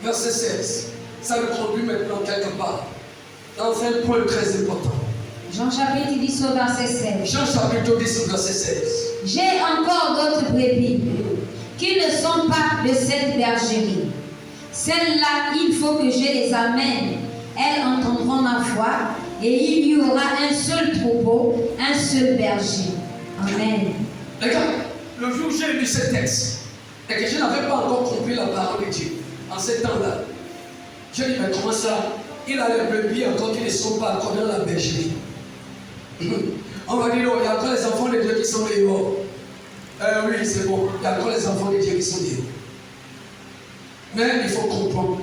verset 16. Ça me conduit maintenant quelque part dans un point très important. Jean chapitre 10 au verset 16. Jean chapitre 10 au verset 16. J'ai encore d'autres brebis qui ne sont pas de cette bergerie. Celles-là, il faut que je les amène. Elles entendront ma voix et il y aura un seul troupeau, un seul berger. Amen. Regarde, le jour où j'ai lu ce texte et que je n'avais pas encore compris la parole de Dieu, en ce temps-là, je dis, mais comment ça? Il a les brebis encore qui ne sont pas encore dans la bergerie. On va dire, oh, il y a encore les enfants de Dieu qui sont dehors. Oui, c'est bon, il y a encore les enfants de Dieu qui sont dehors. Mais il faut comprendre.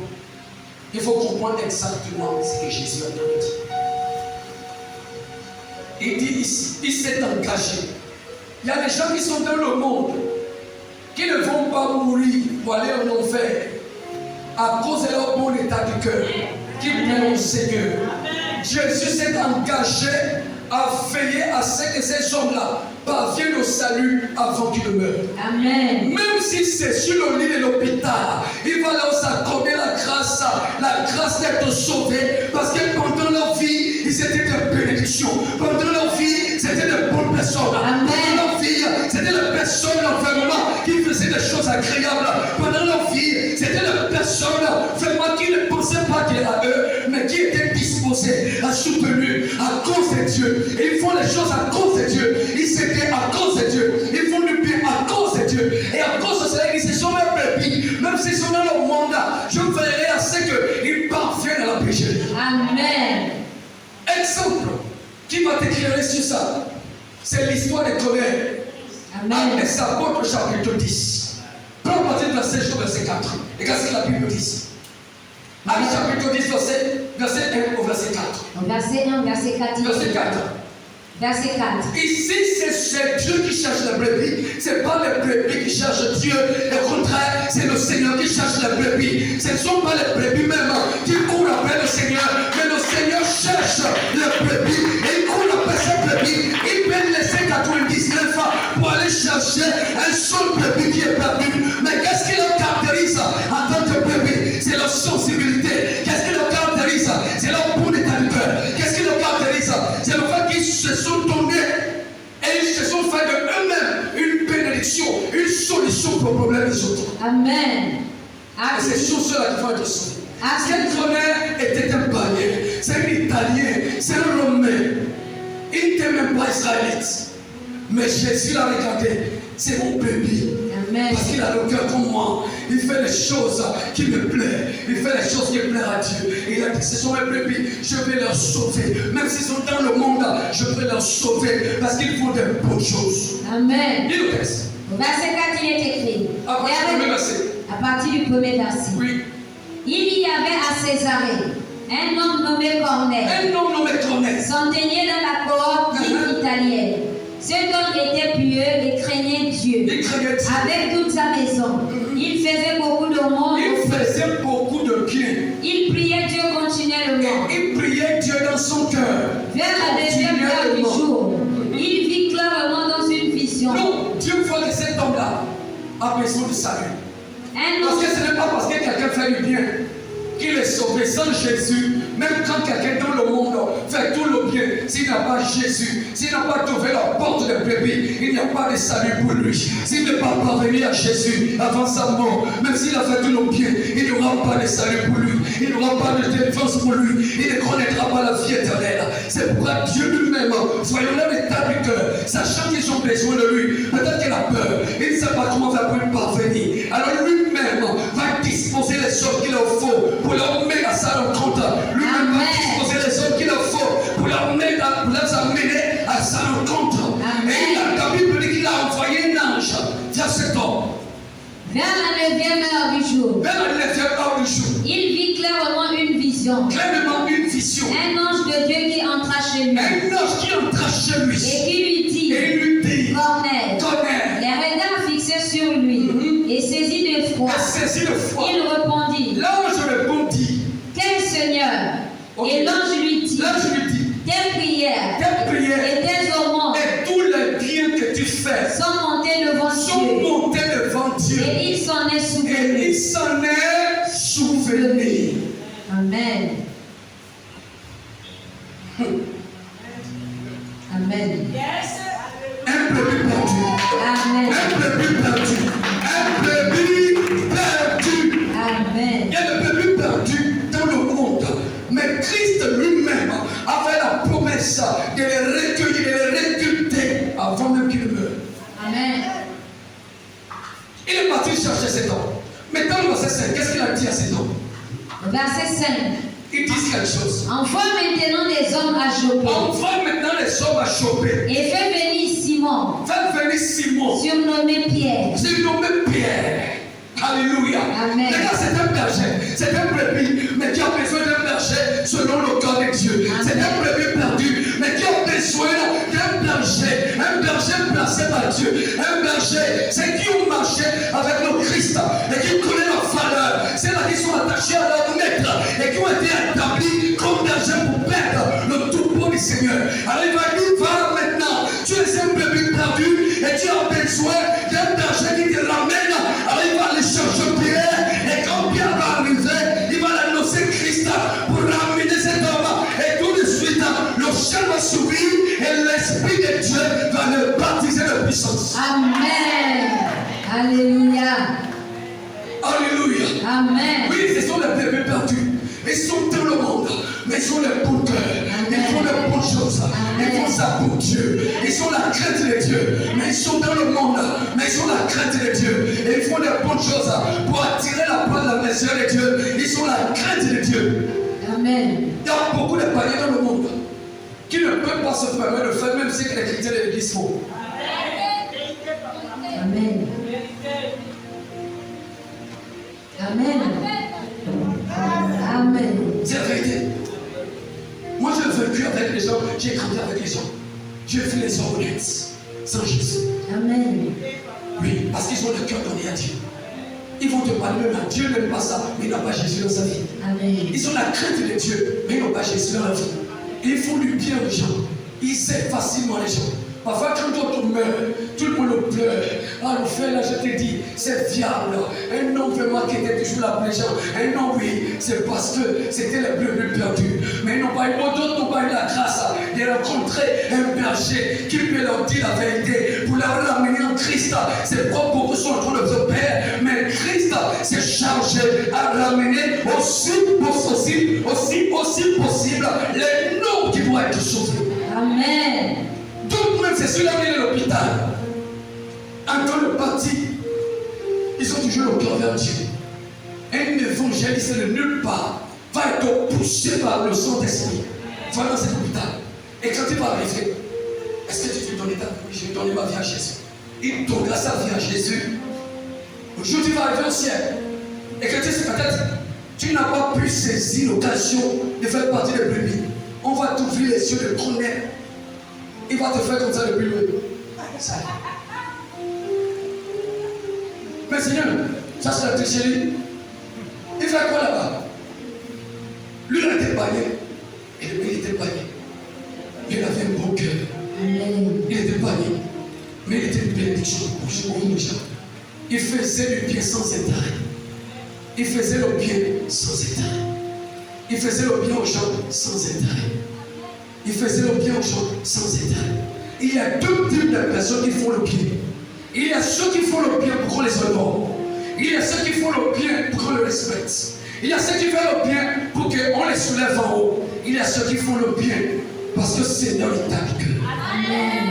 Il faut comprendre exactement ce que Jésus a dit. Il dit ici, il s'est engagé. Il y a des gens qui sont dans le monde qui ne vont pas mourir pour aller en enfer à cause de leur bon état du cœur, qui plaît au Seigneur. Jésus s'est engagé à veiller à ce que ces hommes-là parviennent au salut avant qu'ils ne meurent. Amen. Même si c'est sur le lit de l'hôpital, il va leur accorder la grâce d'être sauvés, parce que pendant leur vie, ils étaient de bénédiction. Pendant leur vie, c'était de bonnes personnes. Amen. Pendant leur vie, c'était des personnes vraiment qui faisaient des choses agréables. Pendant leur vie, c'était des personnes vraiment qui ne pensaient pas qu'il y a eux, mais qui étaient disposées à soutenir à cause de Dieu. Ils font les choses à cause de Dieu. Ils s'étaient à cause de Dieu. Ils font du bien à cause de Dieu. Et à cause de cela, ils se sont même brebis. Même s'ils sont dans leur mandat, je veillerai à ce qu'ils parviennent à la péché. Amen. Exemple qui va t'éclairer sur ça, c'est l'histoire de Corneille. Amen. Actes des Apôtres chapitre 10. Prends partir de verset 1 au verset 4. Regarde ce que la Bible dit. Actes chapitre 10, verset 1 au verset 4. Verset 1, verset 4. Verset 4. Verset 4. Ici, c'est Dieu qui cherche la brebis. Ce n'est pas les brebis qui cherchent Dieu. Au contraire, c'est le Seigneur qui cherche la brebis. Ce ne sont pas les brebis même qui courent après le Seigneur. Mais le Seigneur cherche les brebis. Et il court après ces brebis. Il peut laisser 99 pour aller chercher un seul brebis qui est perdu. Mais qu'est-ce qui le caractérise en tant que brebis? C'est leur sensibilité. Qu'est-ce qui le caractérise? C'est leur bon état de cœur. Qu'est-ce qui le caractérise? C'est le fait qu'ils se sont tournés et ils se sont fait de eux-mêmes une bénédiction, une solution pour le problème des autres. Amen. Et c'est sur cela qu'il faut être sauvés. Quel Corneille était un païen, c'est un Italien, c'est un Romain. Il n'était même pas israélite. Mais Jésus l'a regardé, c'est mon bébé. Amen. Parce qu'il a le cœur comme moi. Il fait les choses qui me plaisent. Il fait les choses qui plaisent à Dieu. Et il a dit, ce sont mes brebis, je vais leur sauver. Même s'ils sont dans le monde, je vais leur sauver. Parce qu'ils font des bonnes choses. Amen. Dis le texte. Au verset 4, il est écrit. À partir du premier verset. À partir du premier verset. Oui. Il y avait à Césarée un homme nommé Corneille. Un homme nommé Corneille. S'enteignait dans la cohorte dite italienne. Cet homme était pieux et craignait Dieu. Il craignait Dieu. Avec toute sa maison. Il faisait beaucoup de monde. Il faisait beaucoup de bien. Il priait Dieu continuellement. Il priait Dieu dans son cœur. Vers la deuxième heure du jour, il vit clairement dans une vision. Non, Dieu voit que cet homme-là a besoin de salut. Parce que ce n'est pas parce que quelqu'un fait du bien qu'il est sauvé. Sans Jésus, même quand quelqu'un dans le monde fait tout le bien, s'il n'a pas Jésus, s'il n'a pas trouvé la porte de brebis, il n'y a pas de salut pour lui. S'il ne peut pas parvenir à Jésus avant sa mort, même s'il a fait tout le bien, il n'y aura pas de salut pour lui. Il n'y aura pas de délivrance pour lui. Il ne connaîtra pas la vie éternelle. C'est pourquoi Dieu lui-même, soyons dans l'état du cœur, sachant qu'ils ont besoin de lui. Peut-être qu'il a peur, il ne sait pas comment faire pour lui parvenir. Alors lui-même va disposer les hommes qu'il leur faut pour leur mettre à sa rencontre. Lui-même va disposer les hommes qu'il leur faut pour leur amener à sa rencontre. Amen. Et la Bible dit qu'il a envoyé un ange vers cet homme. Vers la 9e heure du jour, Vers la 9e heure du jour, il vit clairement une vision. clairement une vision. Un ange de Dieu qui entra chez lui Un ange qui entra chez lui et qui lui dit, et lui dit, Corneille, Corneille, les regards fixés sur lui et saisi d'effroi, saisi de foi. il répondit, L'ange répondit, tel Seigneur. Et l'ange lui dit, tes prières et tes aumônes et tous les biens que tu fais sont montés devant sont Dieu. montés devant Dieu. Et il s'en est Et souvenu. il s'en est souvenu. souvenir. Amen. Amen. Un brebis perdu. Amen. Un brebis perdu. Un brebis perdu. Amen. Il y a des brebis perdus dans le monde. Mais Christ lui-même avait la promesse de les recueillir, de les recruter avant même qu'il meure. Amen. Il est parti chercher cet homme. Mais dans le verset 5, qu'est-ce qu'il a dit à cet homme? Verset 5. Il dit quelque chose. Envoie maintenant des hommes à Joppé. Envoie maintenant les hommes à choper. Et fais venir Simon, Fais venir Simon, surnommé Pierre. surnommé Pierre. Alléluia. Amen. Regarde, c'est un berger, c'est un brebis, mais qui a besoin d'un berger selon le cœur de Dieu. Amen. C'est un brebis perdu, mais qui a besoin d'un berger placé par Dieu. Un berger, c'est qui ont marché avec le Christ et qui connaissent la valeur. C'est là qui sont attachés à leur maître et qui ont été établis comme berger pour perdre le troupeau du Seigneur. Alors il va dire, va maintenant, tu es un brebis perdu et tu as besoin d'un berger qui te ramène. Alors il va aller chercher Pierre et quand Pierre va arriver, il va l'annoncer Christ pour ramener cet homme. Et tout de suite, le ciel va s'ouvrir et l'Esprit de Dieu va le baptiser de puissance. Amen. Alléluia. Alléluia. Amen. Oui, ce sont les bébés perdus. Ils sont dans le monde, mais ils sont les bons cœurs. Ils font les bonnes choses. Ils font ça pour Dieu. Ils sont la crainte de Dieu. Mais ils sont dans le monde, mais ils sont la crainte de Dieu. Et ils font les bonnes choses pour attirer la part de la maison de Dieu. Ils sont la crainte de Dieu. Amen. Il y a beaucoup de paniers dans le monde qui ne peuvent pas se permettre de faire même si les critères de l'Église font. Amen. Amen. Amen. C'est la vérité. Moi, j'ai vécu avec les gens, j'ai grandi avec les gens. J'ai vu les hommes honnêtes, sans Jésus. Amen. Oui, parce qu'ils ont le cœur donné à Dieu. Ils vont te parler même à Dieu, n'aime pas ça, mais ils n'ont pas Jésus dans sa vie. Amen. Ils ont la crainte de Dieu, mais ils n'ont pas Jésus dans leur vie. Et ils font du bien aux gens. Ils aident facilement les gens. Parfois, quand d'autres meurent, tout le monde pleure. Ah, le frère, là, je te dis, c'est viable. Un homme vraiment qui était toujours là pour les gens. Un homme, oui, c'est parce que c'était les brebis perdus. Mais ils n'ont pas eu, d'autres n'ont pas eu la grâce de rencontrer un berger qui peut leur dire la vérité pour leur ramener en Christ. C'est pas beaucoup sont en train de se perdre, mais Christ s'est chargé à ramener aussi possible les noms qui doivent être sauvés. Amen. Donc même c'est ceux-là qui sont à l'hôpital, en train de partir, ils ont toujours le cœur vers Dieu. Un évangéliste de nulle part va être poussé par le Saint-Esprit. Va dans cet hôpital. Et quand il va arriver, est-ce que tu veux donner ta vie? Je vais donner ma vie à Jésus. Il donnera sa vie à Jésus. Aujourd'hui, il va arriver au ciel. Et que tu sais peut-être, tu n'as pas pu saisir l'occasion de faire partie des brebis. On va t'ouvrir les yeux de connaître. Il va te faire comme ça depuis le. Mais Seigneur, ça c'est la tricherie. Il fait quoi là-bas? Lui, il a été bagné. Et le il était bagné. Il avait un bon cœur. Il était bagné. Mais il était une bénédiction pour les gens. Il faisait du bien sans intérêt. Il faisait le bien sans intérêt. Il faisait le bien aux gens sans intérêt. Il faisait le bien aux gens sans intérêt. Il y a deux types de personnes qui font le bien. Il y a ceux qui font le bien pour qu'on les honore. Il y a ceux qui font le bien pour qu'on les respecte. Il y a ceux qui font le bien pour qu'on les soulève en haut. Il y a ceux qui font le bien parce que c'est dans l'état du cœur. Amen.